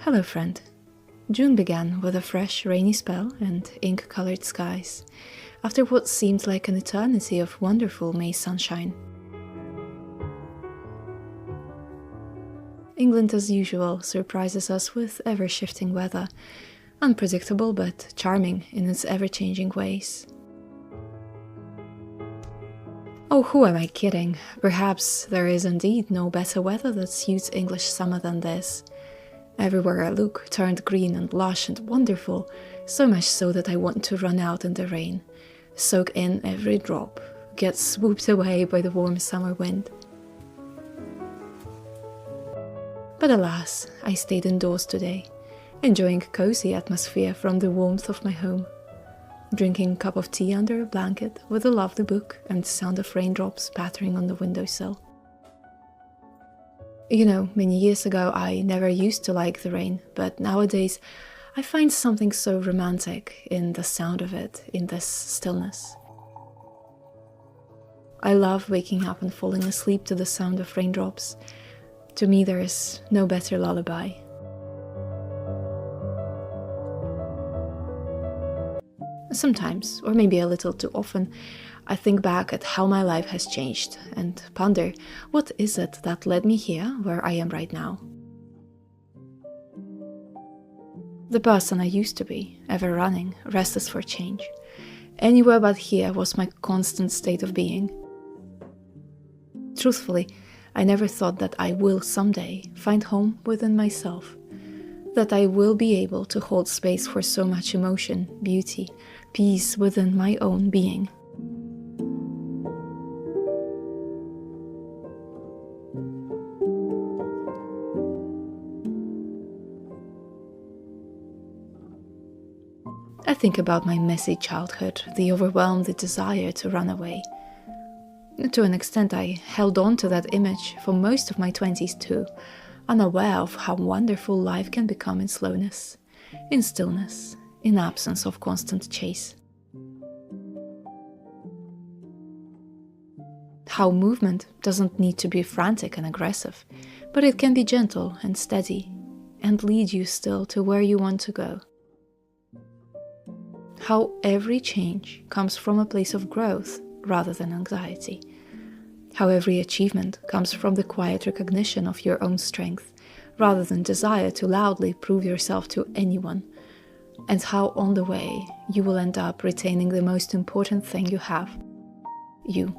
Hello friend. June began with a fresh rainy spell and ink-colored skies, after what seemed like an eternity of wonderful May sunshine. England, as usual, surprises us with ever-shifting weather, unpredictable but charming in its ever-changing ways. Oh, who am I kidding? Perhaps there is indeed no better weather that suits English summer than this. Everywhere I look turned green and lush and wonderful, so much so that I want to run out in the rain, soak in every drop, get swooped away by the warm summer wind. But alas, I stayed indoors today, enjoying a cozy atmosphere from the warmth of my home, drinking a cup of tea under a blanket with a lovely book and the sound of raindrops pattering on the windowsill. You know, many years ago I never used to like the rain, but nowadays I find something so romantic in the sound of it, in this stillness. I love waking up and falling asleep to the sound of raindrops. To me there is no better lullaby. Sometimes, or maybe a little too often, I think back at how my life has changed and ponder, what is it that led me here where I am right now? The person I used to be, ever running, restless for change. Anywhere but here was my constant state of being. Truthfully, I never thought that I will someday find home within myself, that I will be able to hold space for so much emotion, beauty, peace within my own being. I think about my messy childhood, the overwhelm, the desire to run away. To an extent, I held on to that image for most of my 20s too, unaware of how wonderful life can become in slowness, in stillness, in absence of constant chase. How movement doesn't need to be frantic and aggressive, but it can be gentle and steady, and lead you still to where you want to go. How every change comes from a place of growth rather than anxiety. How every achievement comes from the quiet recognition of your own strength, rather than desire to loudly prove yourself to anyone. And how on the way you will end up retaining the most important thing you have, you.